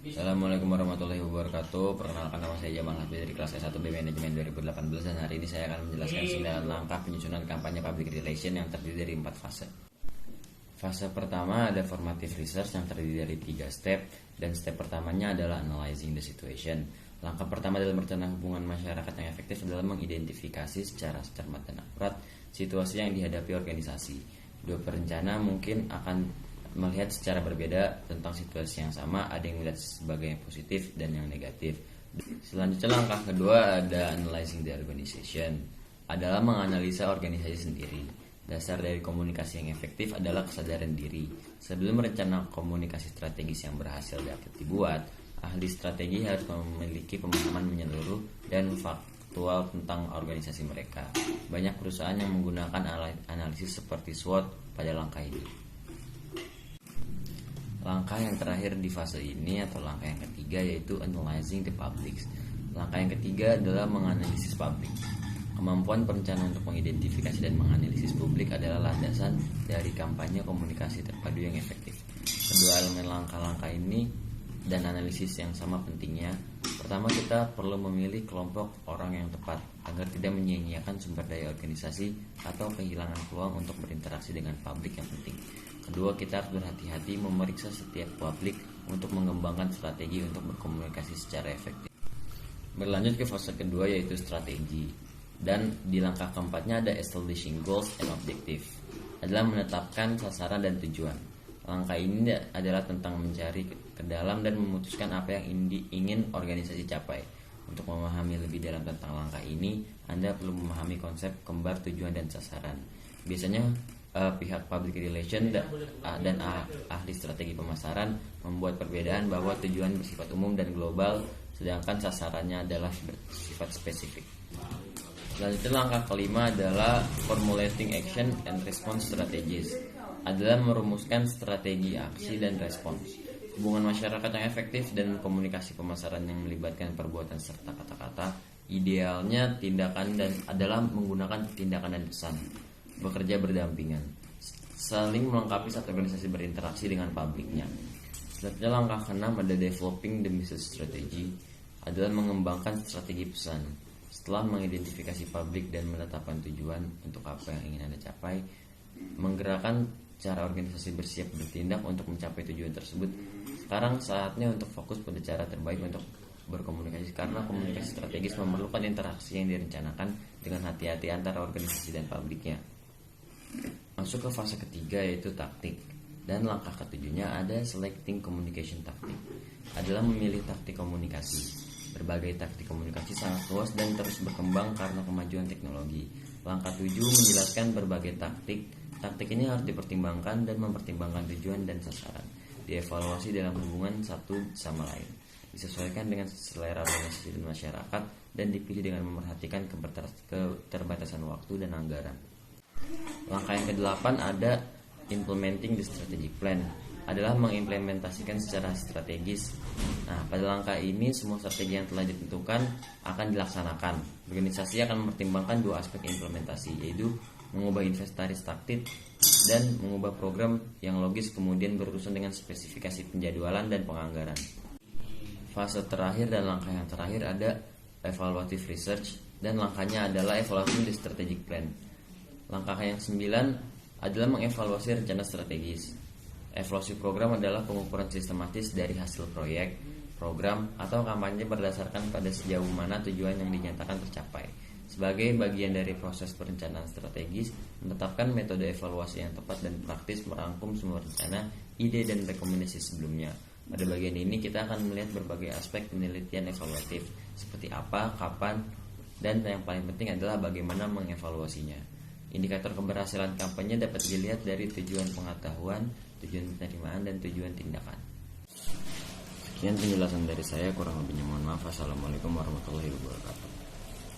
Assalamualaikum warahmatullahi wabarakatuh. Perkenalkan, nama saya Jamal Hasbi dari kelas S1B Manajemen 2018, dan hari ini saya akan menjelaskan 9 langkah penyusunan kampanye public relation yang terdiri dari 4 fase. Fase pertama ada formative research yang terdiri dari 3 step, dan step pertamanya adalah analyzing the situation. Langkah pertama dalam merencanakan hubungan masyarakat yang efektif adalah mengidentifikasi secara cermat dan akurat situasi yang dihadapi organisasi. Dua perencana mungkin akan melihat secara berbeda tentang situasi yang sama, ada yang melihat sebagai yang positif dan yang negatif. Selanjutnya langkah kedua ada analyzing the organization, adalah menganalisa organisasi sendiri. Dasar dari komunikasi yang efektif adalah kesadaran diri. Sebelum merencana komunikasi strategis yang berhasil dapat dibuat, ahli strategi harus memiliki pemahaman menyeluruh dan faktual tentang organisasi mereka. Banyak perusahaan yang menggunakan analisis seperti SWOT pada langkah ini. Langkah yang terakhir di fase ini atau langkah yang ketiga yaitu analyzing the public. Langkah yang ketiga adalah menganalisis publik. Kemampuan perencanaan untuk mengidentifikasi dan menganalisis publik adalah landasan dari kampanye komunikasi terpadu yang efektif. Kedua elemen langkah-langkah ini dan analisis yang sama pentingnya. Pertama, kita perlu memilih kelompok orang yang tepat agar tidak menyia-nyiakan sumber daya organisasi atau kehilangan peluang untuk berinteraksi dengan publik yang penting. Kedua, kita harus berhati-hati memeriksa setiap publik untuk mengembangkan strategi untuk berkomunikasi secara efektif. Berlanjut ke fase kedua yaitu strategi. Dan di langkah keempatnya ada establishing goals and objective, adalah menetapkan sasaran dan tujuan. Langkah ini adalah tentang mencari ke dalam dan memutuskan apa yang ingin organisasi capai. Untuk memahami lebih dalam tentang langkah ini, Anda perlu memahami konsep kembar tujuan dan sasaran. Biasanya pihak public relation dan ahli strategi pemasaran membuat perbedaan bahwa tujuan bersifat umum dan global, sedangkan sasarannya adalah bersifat spesifik. Selanjutnya langkah kelima adalah formulating action and response strategies, adalah merumuskan strategi aksi dan respons. Hubungan masyarakat yang efektif dan komunikasi pemasaran yang melibatkan perbuatan serta kata-kata, idealnya tindakan dan adalah menggunakan tindakan dan pesan. Bekerja berdampingan, saling melengkapi saat organisasi berinteraksi dengan publiknya. Selanjutnya langkah keenam ada developing the message strategy, adalah mengembangkan strategi pesan. Setelah mengidentifikasi publik dan menetapkan tujuan untuk apa yang ingin Anda capai, menggerakkan cara organisasi bersiap bertindak untuk mencapai tujuan tersebut. Sekarang saatnya untuk fokus pada cara terbaik untuk berkomunikasi, karena komunikasi strategis memerlukan interaksi yang direncanakan dengan hati-hati antara organisasi dan publiknya. Masuk ke fase ketiga yaitu taktik, dan langkah ketujuhnya ada selecting communication tactic, adalah memilih taktik komunikasi. Berbagai taktik komunikasi sangat luas dan terus berkembang karena kemajuan teknologi. Langkah 7 menjelaskan berbagai taktik. Taktik ini harus dipertimbangkan dan mempertimbangkan tujuan dan sasaran, dievaluasi dalam hubungan satu sama lain, disesuaikan dengan selera organisasi dan masyarakat, dan dipilih dengan memerhatikan keterbatasan waktu dan anggaran. Langkah yang ke-8 ada implementing the strategic plan, adalah mengimplementasikan secara strategis. Nah, pada langkah ini semua strategi yang telah ditentukan akan dilaksanakan. Organisasi akan mempertimbangkan dua aspek implementasi, yaitu mengubah inventaris taktik dan mengubah program yang logis, kemudian berurusan dengan spesifikasi penjadwalan dan penganggaran. Fase terakhir dan langkah yang terakhir ada evaluative research, dan langkahnya adalah evaluasi the strategic plan. Langkah yang 9 adalah mengevaluasi rencana strategis. Evaluasi program adalah pengukuran sistematis dari hasil proyek, program, atau kampanye berdasarkan pada sejauh mana tujuan yang dinyatakan tercapai. Sebagai bagian dari proses perencanaan strategis, menetapkan metode evaluasi yang tepat dan praktis, merangkum semua rencana, ide, dan rekomendasi sebelumnya. Pada bagian ini kita akan melihat berbagai aspek penelitian evaluatif, seperti apa, kapan, dan yang paling penting adalah bagaimana mengevaluasinya. Indikator keberhasilan kampanye dapat dilihat dari tujuan pengetahuan, tujuan penerimaan, dan tujuan tindakan. Sekian penjelasan dari saya, kurang lebihnya mohon maaf. Assalamualaikum warahmatullahi wabarakatuh.